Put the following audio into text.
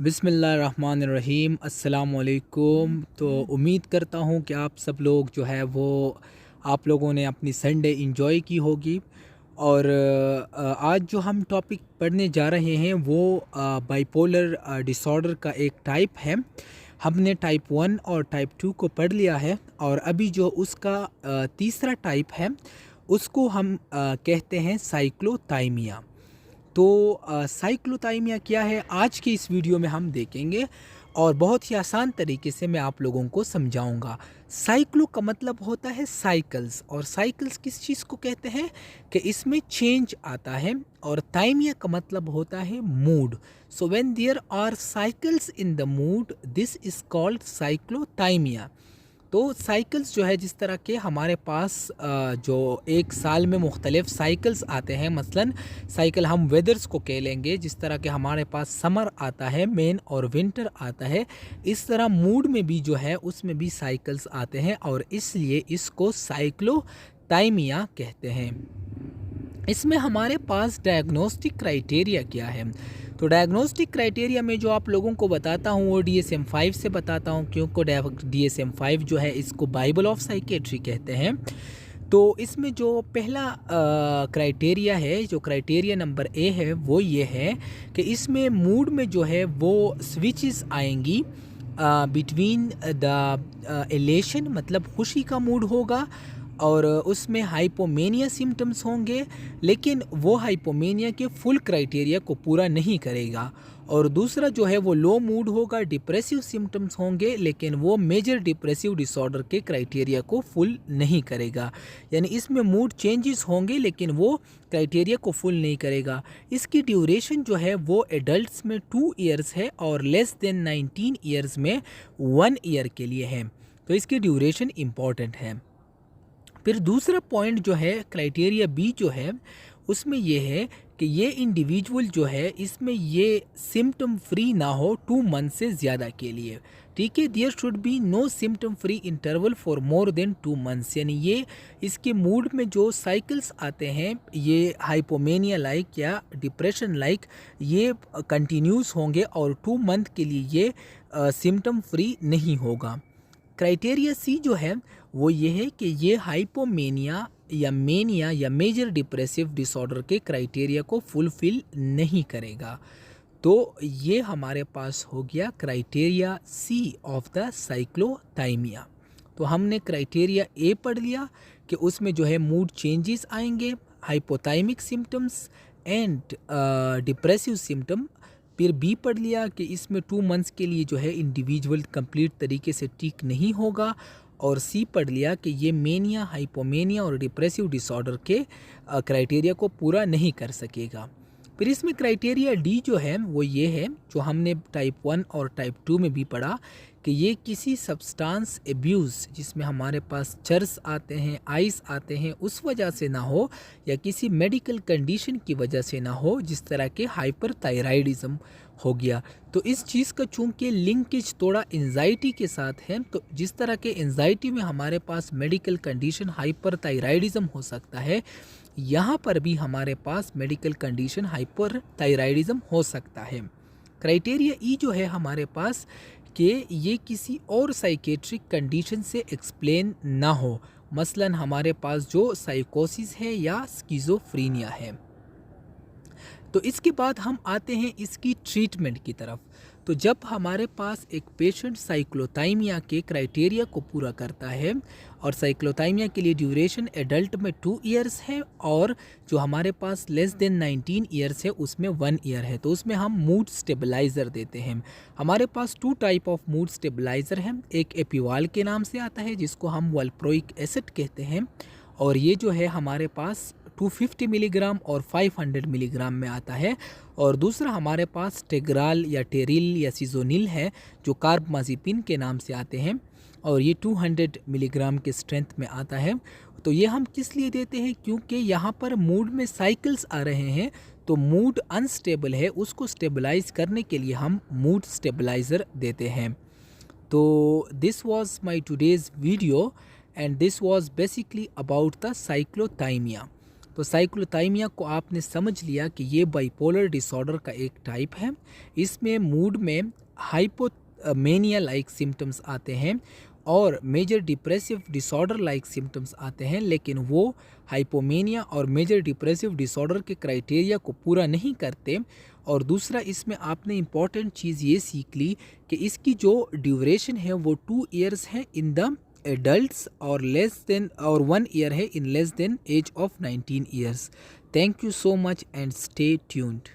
बिस्मिल्लाहिर्रहमानिर्रहीम अस्सलाम वालेकुम। तो उम्मीद करता हूँ कि आप सब लोग जो है वो आप लोगों ने अपनी संडे इंजॉय की होगी। और आज जो हम टॉपिक पढ़ने जा रहे हैं वो बाइपोलर डिसऑर्डर का एक टाइप है। हमने टाइप 1 और टाइप 2 को पढ़ लिया है और अभी जो उसका तीसरा टाइप है उसको हम कहते हैं साइक्लोथाइमिया। तो साइक्लोथाइमिया क्या है आज की इस वीडियो में हम देखेंगे और बहुत ही आसान तरीके से मैं आप लोगों को समझाऊंगा। साइक्लो का मतलब होता है साइकिल्स, और साइकिल्स किस चीज़ को कहते हैं कि इसमें चेंज आता है। और थाइमिया का मतलब होता है mood. So when there are cycles in the mood this is called cyclothymia. तो साइकिल्स जो है जिस तरह के हमारे पास जो एक साल में मुख्तलिफ साइकिल्स आते हैं, मसलन साइकिल हम वेदर्स को कह लेंगे। जिस तरह के हमारे पास समर आता है मेन और विंटर आता है, इस तरह मूड में भी जो है उसमें भी साइकिल्स आते हैं और इसलिए इसको साइक्लोथाइमिया कहते हैं। इसमें हमारे पास डायग्नोस्टिक क्राइटेरिया क्या है। तो डायग्नोस्टिक क्राइटेरिया में जो आप लोगों को बताता हूँ वो DSM-5 से बताता हूँ, क्योंकि DSM-5 जो है इसको बाइबल ऑफ साइकेट्री कहते हैं। तो इसमें जो पहला क्राइटेरिया है, जो क्राइटेरिया नंबर ए है, वो ये है कि इसमें मूड में जो है वो स्विचेस आएंगी बिटवीन द एलेशन, मतलब खुशी का मूड होगा, और उसमें हाइपोमेनिया सिम्टम्स होंगे, लेकिन वो हाइपोमेनिया के फुल क्राइटेरिया को पूरा नहीं करेगा। और दूसरा जो है वो लो मूड होगा, डिप्रेसिव सिम्टम्स होंगे, लेकिन वो मेजर डिप्रेसिव डिसऑर्डर के क्राइटेरिया को फुल नहीं करेगा। यानी इसमें मूड चेंजेस होंगे लेकिन वो क्राइटेरिया को फुल नहीं करेगा। इसकी ड्यूरेशन जो है वो एडल्ट्स में 2 ईयर्स है और लेस देन 19 ईयर्स में 1 ईयर के लिए है। तो इसकी ड्यूरेशन इम्पॉर्टेंट है। फिर दूसरा पॉइंट जो है क्राइटेरिया बी जो है उसमें ये है कि ये इंडिविजुअल जो है इसमें ये सिम्टम फ्री ना हो 2 मंथ से ज़्यादा के लिए। ठीक है, there should be no symptom free interval for more than 2 months. यानी ये इसके मूड में जो साइकिल्स आते हैं ये हाइपोमेनिया लाइक या डिप्रेशन लाइक ये कंटिन्यूस होंगे और 2 मंथ के लिए ये सिम्टम फ्री नहीं होगा। क्राइटेरिया सी जो है वो ये है कि ये हाइपोमेनिया या मेनिया या मेजर डिप्रेसिव डिसऑर्डर के क्राइटेरिया को फुलफिल नहीं करेगा। तो ये हमारे पास हो गया criteria C of the cyclothymia. तो हमने क्राइटेरिया ए पढ़ लिया कि उसमें जो है मूड चेंजेस आएंगे, हाइपोथाइमिक सिम्टम्स एंड डिप्रेसिव सिम्टम। फिर बी पढ़ लिया कि इसमें 2 मंथ्स के लिए जो है इंडिविजुअल कंप्लीट तरीके से ठीक नहीं होगा। और सी पढ़ लिया कि ये मेनिया, हाइपोमेनिया और डिप्रेसिव डिसऑर्डर के क्राइटेरिया को पूरा नहीं कर सकेगा। फिर इसमें क्राइटेरिया डी जो है वो ये है जो हमने टाइप 1 और टाइप 2 में भी पढ़ा कि ये किसी सब्सटेंस एब्यूज़ जिसमें हमारे पास चर्स आते हैं, आइस आते हैं, उस वजह से ना हो, या किसी मेडिकल कंडीशन की वजह से ना हो, जिस तरह के हाइपरथायराइडिज्म हो गया। तो इस चीज़ का चूँकि लिंकेज थोड़ा एंजाइटी के साथ है, तो जिस तरह के एंजाइटी में हमारे पास मेडिकल कंडीशन हाइपरथायराइडिज्म हो सकता है, यहाँ पर भी हमारे पास मेडिकल कंडीशन हाइपरथायराइडिज्म हो सकता है। क्राइटेरिया ई जो है हमारे पास कि ये किसी और साइकेट्रिक कंडीशन से एक्सप्लेन ना हो, मसलन हमारे पास जो साइकोसिस है या स्किज़ोफ्रीनिया है। तो इसके बाद हम आते हैं इसकी ट्रीटमेंट की तरफ। तो जब हमारे पास एक पेशेंट साइक्लोथाइमिया के क्राइटेरिया को पूरा करता है, और साइक्लोथाइमिया के लिए ड्यूरेशन एडल्ट में 2 ईयर्स है और जो हमारे पास लेस देन 19 ईयर्स है उसमें 1 ईयर है, तो उसमें हम मूड स्टेबलाइज़र देते हैं। हमारे पास 2 टाइप ऑफ मूड स्टेबलाइज़र हैं। एक एपिवाल के नाम से आता है जिसको हम वल्प्रोइक एसिड कहते हैं, और ये जो है हमारे पास 250 मिलीग्राम और 500 मिलीग्राम में आता है। और दूसरा हमारे पास टेग्राल या टेरिल या सीजोनिल है जो कार्बमाज़ेपिन के नाम से आते हैं, और ये 200 मिलीग्राम के स्ट्रेंथ में आता है। तो ये हम किस लिए देते हैं, क्योंकि यहाँ पर मूड में साइकिल्स आ रहे हैं, तो मूड अनस्टेबल है, उसको स्टेबलाइज करने के लिए हम मूड स्टेबलाइज़र देते हैं। तो this was my today's video and this was basically about the cyclothymia. तो साइक्लोथाइमिया को आपने समझ लिया कि ये बाइपोलर डिसऑर्डर का एक टाइप है। इसमें मूड में हाइपोमेनिया लाइक सिम्टम्स आते हैं और major depressive disorder like symptoms आते हैं, लेकिन वो हाइपोमेनिया और मेजर डिप्रेसिव डिसऑर्डर के क्राइटेरिया को पूरा नहीं करते। और दूसरा, इसमें आपने इम्पॉर्टेंट चीज़ ये सीख ली कि इसकी जो ड्यूरेशन है वो 2 ईयर्स है इन द एडल्ट्स और लेस देन और 1 ईयर है in less than age of 19 years. Thank you so much and stay tuned.